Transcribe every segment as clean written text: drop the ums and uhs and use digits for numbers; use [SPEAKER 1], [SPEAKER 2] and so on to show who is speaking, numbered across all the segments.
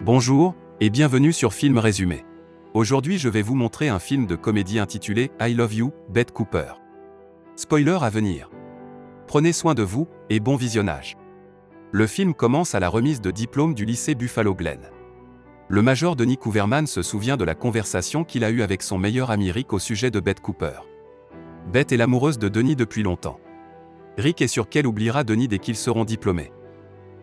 [SPEAKER 1] Bonjour, et bienvenue sur Film Résumé. Aujourd'hui je vais vous montrer un film de comédie intitulé I Love You, Bette Cooper. Spoiler à venir. Prenez soin de vous, et bon visionnage. Le film commence à la remise de diplôme du lycée Buffalo Glen. Le major Denis Cooverman se souvient de la conversation qu'il a eue avec son meilleur ami Rick au sujet de Bette Cooper. Bette est l'amoureuse de Denis depuis longtemps. Rick est sûr qu'elle oubliera Denis dès qu'ils seront diplômés.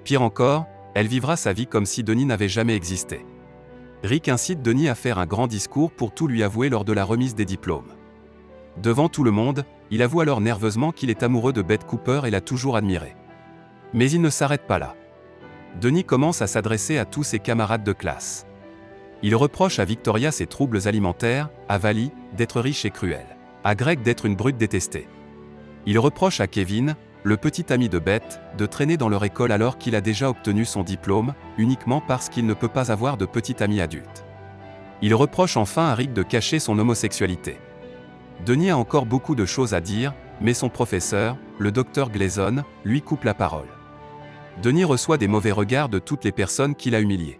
[SPEAKER 1] Pire encore, elle vivra sa vie comme si Denis n'avait jamais existé. Rick incite Denis à faire un grand discours pour tout lui avouer lors de la remise des diplômes. Devant tout le monde, il avoue alors nerveusement qu'il est amoureux de Bette Cooper et l'a toujours admirée. Mais il ne s'arrête pas là. Denis commence à s'adresser à tous ses camarades de classe. Il reproche à Victoria ses troubles alimentaires, à Vali, d'être riche et cruel, à Greg d'être une brute détestée. Il reproche à Kevin, le petit ami de Bette, de traîner dans leur école alors qu'il a déjà obtenu son diplôme, uniquement parce qu'il ne peut pas avoir de petit ami adulte. Il reproche enfin à Rick de cacher son homosexualité. Denis a encore beaucoup de choses à dire, mais son professeur, le docteur Gleason, lui coupe la parole. Denis reçoit des mauvais regards de toutes les personnes qu'il a humiliées.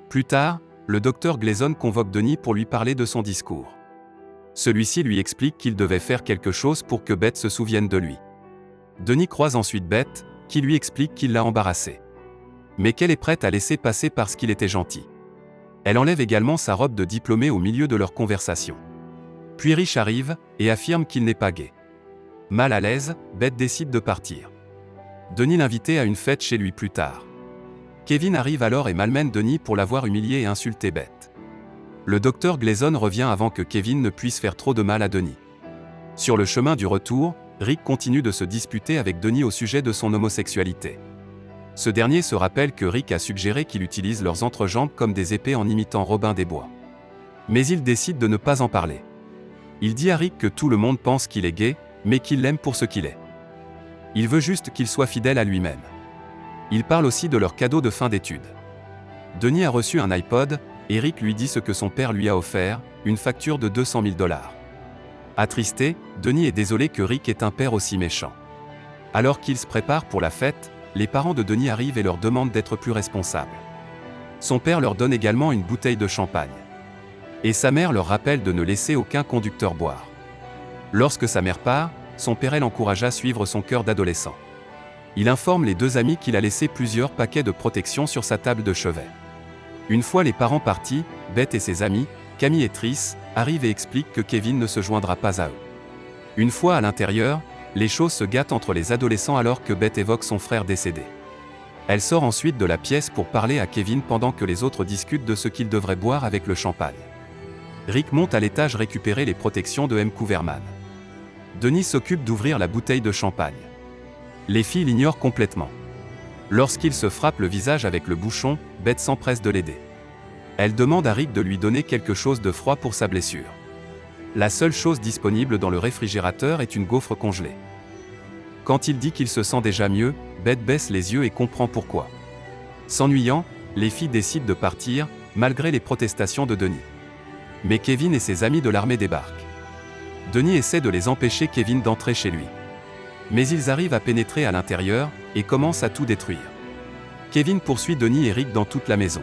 [SPEAKER 1] Plus tard, le docteur Gleason convoque Denis pour lui parler de son discours. Celui-ci lui explique qu'il devait faire quelque chose pour que Bette se souvienne de lui. Denis croise ensuite Bette, qui lui explique qu'il l'a embarrassée. Mais qu'elle est prête à laisser passer parce qu'il était gentil. Elle enlève également sa robe de diplômé au milieu de leur conversation. Puis Rich arrive, et affirme qu'il n'est pas gay. Mal à l'aise, Bette décide de partir. Denis l'invitait à une fête chez lui plus tard. Kevin arrive alors et malmène Denis pour l'avoir humilié et insulté Bette. Le docteur Gleason revient avant que Kevin ne puisse faire trop de mal à Denis. Sur le chemin du retour, Rick continue de se disputer avec Denis au sujet de son homosexualité. Ce dernier se rappelle que Rick a suggéré qu'il utilise leurs entrejambes comme des épées en imitant Robin des Bois. Mais il décide de ne pas en parler. Il dit à Rick que tout le monde pense qu'il est gay, mais qu'il l'aime pour ce qu'il est. Il veut juste qu'il soit fidèle à lui-même. Il parle aussi de leur cadeau de fin d'études. Denis a reçu un iPod, et Rick lui dit ce que son père lui a offert, une facture de 200 000 $. Attristé, Denis est désolé que Rick ait un père aussi méchant. Alors qu'ils se préparent pour la fête, les parents de Denis arrivent et leur demandent d'être plus responsables. Son père leur donne également une bouteille de champagne. Et sa mère leur rappelle de ne laisser aucun conducteur boire. Lorsque sa mère part, son père l'encouragea à suivre son cœur d'adolescent. Il informe les deux amis qu'il a laissé plusieurs paquets de protection sur sa table de chevet. Une fois les parents partis, Bette et ses amis, Camille et Trish, arrivent et expliquent que Kevin ne se joindra pas à eux. Une fois à l'intérieur, les choses se gâtent entre les adolescents alors que Bette évoque son frère décédé. Elle sort ensuite de la pièce pour parler à Kevin pendant que les autres discutent de ce qu'ils devraient boire avec le champagne. Rick monte à l'étage récupérer les protections de M. Cooverman. Denis s'occupe d'ouvrir la bouteille de champagne. Les filles l'ignorent complètement. Lorsqu'il se frappe le visage avec le bouchon, Bette s'empresse de l'aider. Elle demande à Rick de lui donner quelque chose de froid pour sa blessure. La seule chose disponible dans le réfrigérateur est une gaufre congelée. Quand il dit qu'il se sent déjà mieux, Bette baisse les yeux et comprend pourquoi. S'ennuyant, les filles décident de partir, malgré les protestations de Denis. Mais Kevin et ses amis de l'armée débarquent. Denis essaie de les empêcher Kevin d'entrer chez lui. Mais ils arrivent à pénétrer à l'intérieur, et commencent à tout détruire. Kevin poursuit Denis et Rick dans toute la maison.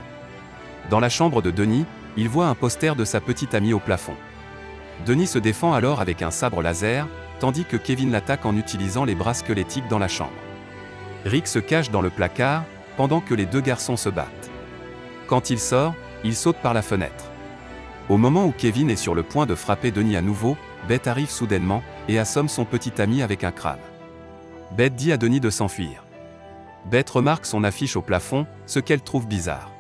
[SPEAKER 1] Dans la chambre de Denis, il voit un poster de sa petite amie au plafond. Denis se défend alors avec un sabre laser, tandis que Kevin l'attaque en utilisant les bras squelettiques dans la chambre. Rick se cache dans le placard, pendant que les deux garçons se battent. Quand il sort, il saute par la fenêtre. Au moment où Kevin est sur le point de frapper Denis à nouveau, Bette arrive soudainement, et assomme son petit ami avec un crâne. Bette dit à Denis de s'enfuir. Bette remarque son affiche au plafond, ce qu'elle trouve bizarre.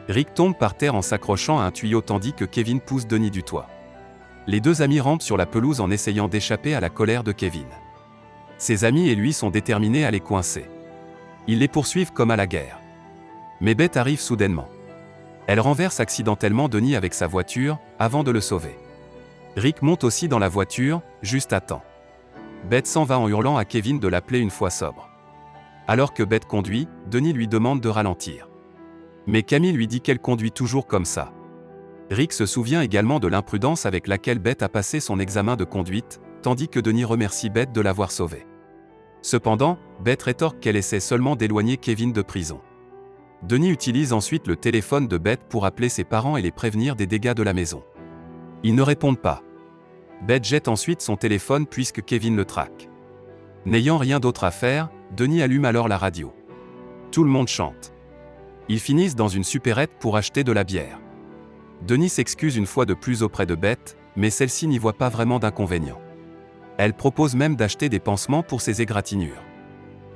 [SPEAKER 1] Rick tombe par terre en s'accrochant à un tuyau tandis que Kevin pousse Denis du toit. Les deux amis rampent sur la pelouse en essayant d'échapper à la colère de Kevin. Ses amis et lui sont déterminés à les coincer. Ils les poursuivent comme à la guerre. Mais Bette arrive soudainement. Elle renverse accidentellement Denis avec sa voiture, avant de le sauver. Rick monte aussi dans la voiture, juste à temps. Bette s'en va en hurlant à Kevin de l'appeler une fois sobre. Alors que Bette conduit, Denis lui demande de ralentir. Mais Camille lui dit qu'elle conduit toujours comme ça. Rick se souvient également de l'imprudence avec laquelle Bette a passé son examen de conduite, tandis que Denis remercie Bette de l'avoir sauvée. Cependant, Bette rétorque qu'elle essaie seulement d'éloigner Kevin de prison. Denis utilise ensuite le téléphone de Beth pour appeler ses parents et les prévenir des dégâts de la maison. Ils ne répondent pas. Beth jette ensuite son téléphone puisque Kevin le traque. N'ayant rien d'autre à faire, Denis allume alors la radio. Tout le monde chante. Ils finissent dans une supérette pour acheter de la bière. Denis s'excuse une fois de plus auprès de Beth, mais celle-ci n'y voit pas vraiment d'inconvénient. Elle propose même d'acheter des pansements pour ses égratignures.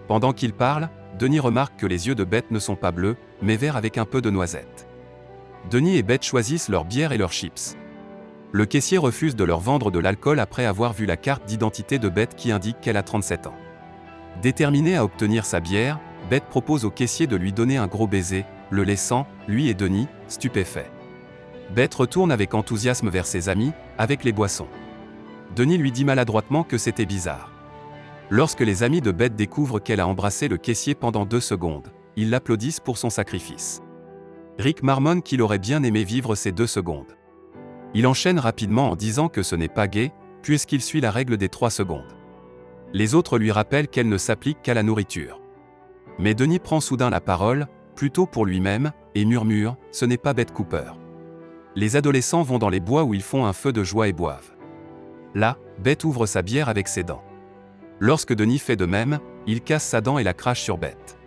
[SPEAKER 1] Pendant qu'il parle, Denis remarque que les yeux de Beth ne sont pas bleus, mais verts avec un peu de noisette. Denis et Beth choisissent leur bière et leurs chips. Le caissier refuse de leur vendre de l'alcool après avoir vu la carte d'identité de Beth qui indique qu'elle a 37 ans. Déterminée à obtenir sa bière, Beth propose au caissier de lui donner un gros baiser, le laissant, lui et Denis, stupéfaits. Beth retourne avec enthousiasme vers ses amis, avec les boissons. Denis lui dit maladroitement que c'était bizarre. Lorsque les amis de Beth découvrent qu'elle a embrassé le caissier pendant 2 secondes, ils l'applaudissent pour son sacrifice. Rick marmonne qu'il aurait bien aimé vivre ces 2 secondes. Il enchaîne rapidement en disant que ce n'est pas gai, puisqu'il suit la règle des 3 secondes. Les autres lui rappellent qu'elle ne s'applique qu'à la nourriture. Mais Denis prend soudain la parole, plutôt pour lui-même, et murmure « Ce n'est pas Beth Cooper ». Les adolescents vont dans les bois où ils font un feu de joie et boivent. Là, Beth ouvre sa bière avec ses dents. Lorsque Denis fait de même, il casse sa dent et la crache sur Beth.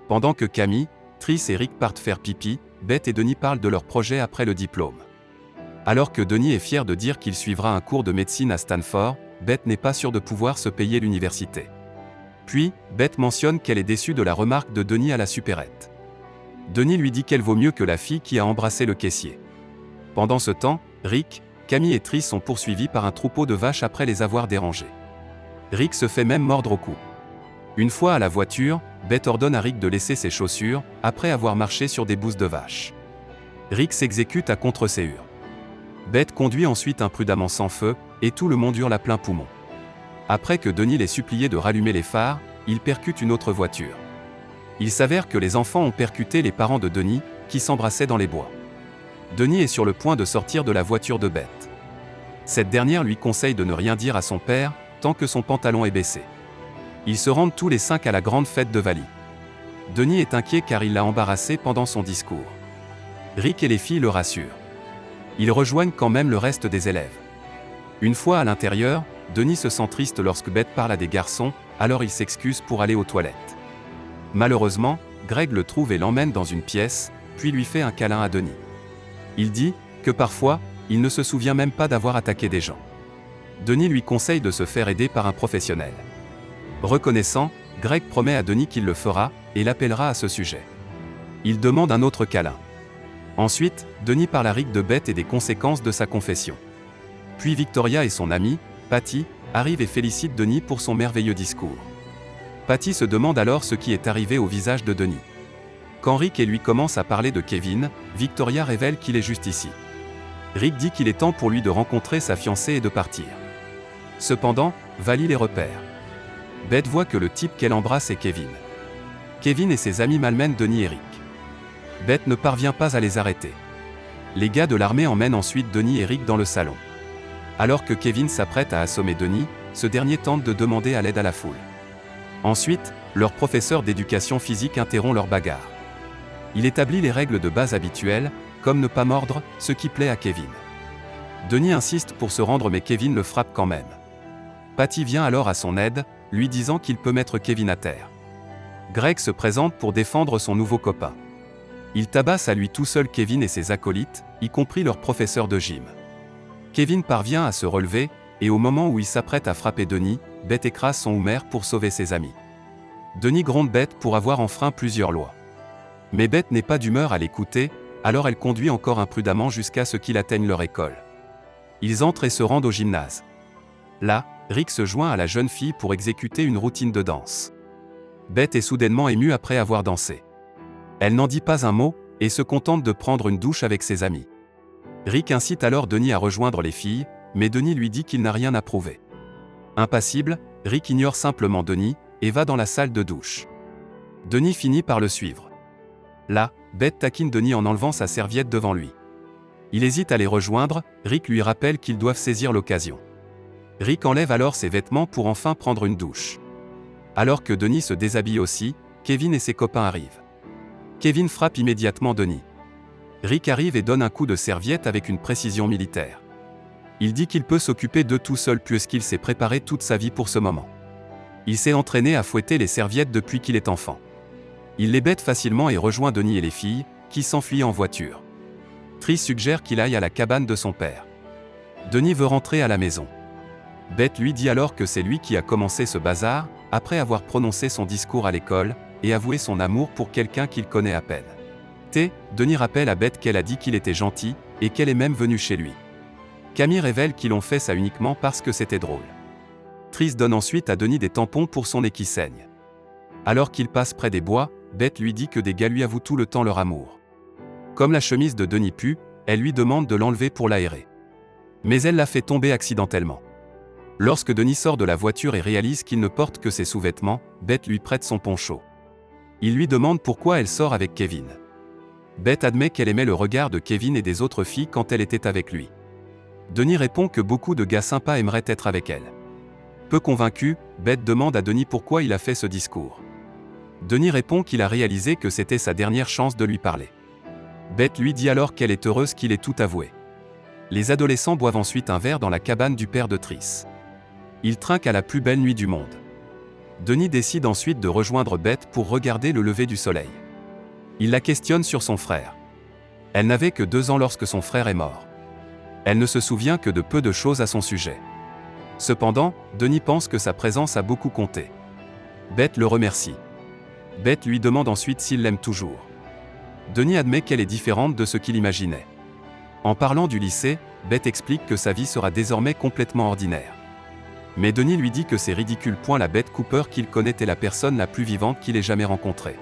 [SPEAKER 1] Pendant que Camille, Trish et Rick partent faire pipi, Beth et Denis parlent de leur projet après le diplôme. Alors que Denis est fier de dire qu'il suivra un cours de médecine à Stanford, Beth n'est pas sûre de pouvoir se payer l'université. Puis, Beth mentionne qu'elle est déçue de la remarque de Denis à la supérette. Denis lui dit qu'elle vaut mieux que la fille qui a embrassé le caissier. Pendant ce temps, Rick, Camille et Trish sont poursuivis par un troupeau de vaches après les avoir dérangées. Rick se fait même mordre au cou. Une fois à la voiture, Beth ordonne à Rick de laisser ses chaussures, après avoir marché sur des bousses de vaches. Rick s'exécute à contre-séhure. Beth conduit ensuite imprudemment sans feu, et tout le monde hurle à plein poumon. Après que Denis l'ait supplié de rallumer les phares, il percute une autre voiture. Il s'avère que les enfants ont percuté les parents de Denis, qui s'embrassaient dans les bois. Denis est sur le point de sortir de la voiture de Beth. Cette dernière lui conseille de ne rien dire à son père, tant que son pantalon est baissé. Ils se rendent tous les 5 à la grande fête de Valley. Denis est inquiet car il l'a embarrassé pendant son discours. Rick et les filles le rassurent. Ils rejoignent quand même le reste des élèves. Une fois à l'intérieur, Denis se sent triste lorsque Beth parle à des garçons, alors il s'excuse pour aller aux toilettes. Malheureusement, Greg le trouve et l'emmène dans une pièce, puis lui fait un câlin à Denis. Il dit que parfois, il ne se souvient même pas d'avoir attaqué des gens. Denis lui conseille de se faire aider par un professionnel. Reconnaissant, Greg promet à Denis qu'il le fera, et l'appellera à ce sujet. Il demande un autre câlin. Ensuite, Denis parle à Rick de Beth et des conséquences de sa confession. Puis Victoria et son amie, Patty, arrivent et félicitent Denis pour son merveilleux discours. Patty se demande alors ce qui est arrivé au visage de Denis. Quand Rick et lui commencent à parler de Kevin, Victoria révèle qu'il est juste ici. Rick dit qu'il est temps pour lui de rencontrer sa fiancée et de partir. Cependant, Valley les repère. Beth voit que le type qu'elle embrasse est Kevin. Kevin et ses amis malmènent Denis et Rick. Beth ne parvient pas à les arrêter. Les gars de l'armée emmènent ensuite Denis et Rick dans le salon. Alors que Kevin s'apprête à assommer Denis, ce dernier tente de demander à l'aide à la foule. Ensuite, leur professeur d'éducation physique interrompt leur bagarre. Il établit les règles de base habituelles, comme ne pas mordre, ce qui plaît à Kevin. Denis insiste pour se rendre mais Kevin le frappe quand même. Patty vient alors à son aide, lui disant qu'il peut mettre Kevin à terre. Greg se présente pour défendre son nouveau copain. Il tabasse à lui tout seul Kevin et ses acolytes, y compris leur professeur de gym. Kevin parvient à se relever, et au moment où il s'apprête à frapper Denis, Beth écrase son Homer pour sauver ses amis. Denis gronde Beth pour avoir enfreint plusieurs lois. Mais Beth n'est pas d'humeur à l'écouter, alors elle conduit encore imprudemment jusqu'à ce qu'il atteigne leur école. Ils entrent et se rendent au gymnase. Là, Rick se joint à la jeune fille pour exécuter une routine de danse. Beth est soudainement émue après avoir dansé. Elle n'en dit pas un mot, et se contente de prendre une douche avec ses amis. Rick incite alors Denis à rejoindre les filles, mais Denis lui dit qu'il n'a rien à prouver. Impassible, Rick ignore simplement Denis, et va dans la salle de douche. Denis finit par le suivre. Là, Beth taquine Denis en enlevant sa serviette devant lui. Il hésite à les rejoindre, Rick lui rappelle qu'ils doivent saisir l'occasion. Rick enlève alors ses vêtements pour enfin prendre une douche. Alors que Denis se déshabille aussi, Kevin et ses copains arrivent. Kevin frappe immédiatement Denis. Rick arrive et donne un coup de serviette avec une précision militaire. Il dit qu'il peut s'occuper d'eux tout seul puisqu'il s'est préparé toute sa vie pour ce moment. Il s'est entraîné à fouetter les serviettes depuis qu'il est enfant. Il les bête facilement et rejoint Denis et les filles, qui s'enfuient en voiture. Trish suggère qu'il aille à la cabane de son père. Denis veut rentrer à la maison. Beth lui dit alors que c'est lui qui a commencé ce bazar, après avoir prononcé son discours à l'école, et avoué son amour pour quelqu'un qu'il connaît à peine. Denis rappelle à Beth qu'elle a dit qu'il était gentil, et qu'elle est même venue chez lui. Camille révèle qu'ils l'ont fait ça uniquement parce que c'était drôle. Trish donne ensuite à Denis des tampons pour son nez qui saigne. Alors qu'il passe près des bois, Beth lui dit que des gars lui avouent tout le temps leur amour. Comme la chemise de Denis pue, elle lui demande de l'enlever pour l'aérer. Mais elle la fait tomber accidentellement. Lorsque Denis sort de la voiture et réalise qu'il ne porte que ses sous-vêtements, Beth lui prête son poncho. Il lui demande pourquoi elle sort avec Kevin. Beth admet qu'elle aimait le regard de Kevin et des autres filles quand elle était avec lui. Denis répond que beaucoup de gars sympas aimeraient être avec elle. Peu convaincu, Beth demande à Denis pourquoi il a fait ce discours. Denis répond qu'il a réalisé que c'était sa dernière chance de lui parler. Beth lui dit alors qu'elle est heureuse qu'il ait tout avoué. Les adolescents boivent ensuite un verre dans la cabane du père de Trish. Ils trinquent à la plus belle nuit du monde. Denis décide ensuite de rejoindre Beth pour regarder le lever du soleil. Il la questionne sur son frère. Elle n'avait que 2 ans lorsque son frère est mort. Elle ne se souvient que de peu de choses à son sujet. Cependant, Denis pense que sa présence a beaucoup compté. Beth le remercie. Beth lui demande ensuite s'il l'aime toujours. Denis admet qu'elle est différente de ce qu'il imaginait. En parlant du lycée, Beth explique que sa vie sera désormais complètement ordinaire. Mais Denis lui dit que c'est ridicule. La Beth Cooper qu'il connaît est la personne la plus vivante qu'il ait jamais rencontrée.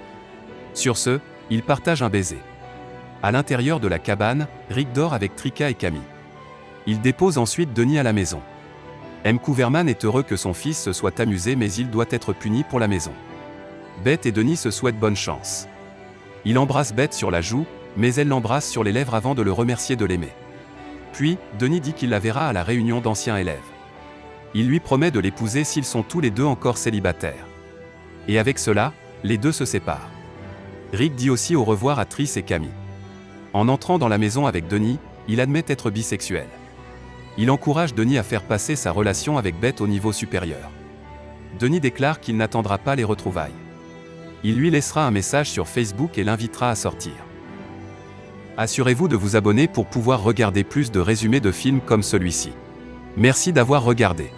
[SPEAKER 1] Sur ce, ils partagent un baiser. À l'intérieur de la cabane, Rick dort avec Trika et Camille. Il dépose ensuite Denis à la maison. M. Cooverman est heureux que son fils se soit amusé mais il doit être puni pour la maison. Beth et Denis se souhaitent bonne chance. Il embrasse Beth sur la joue, mais elle l'embrasse sur les lèvres avant de le remercier de l'aimer. Puis, Denis dit qu'il la verra à la réunion d'anciens élèves. Il lui promet de l'épouser s'ils sont tous les deux encore célibataires. Et avec cela, les deux se séparent. Rick dit aussi au revoir à Trish et Camille. En entrant dans la maison avec Denis, il admet être bisexuel. Il encourage Denis à faire passer sa relation avec Beth au niveau supérieur. Denis déclare qu'il n'attendra pas les retrouvailles. Il lui laissera un message sur Facebook et l'invitera à sortir. Assurez-vous de vous abonner pour pouvoir regarder plus de résumés de films comme celui-ci. Merci d'avoir regardé.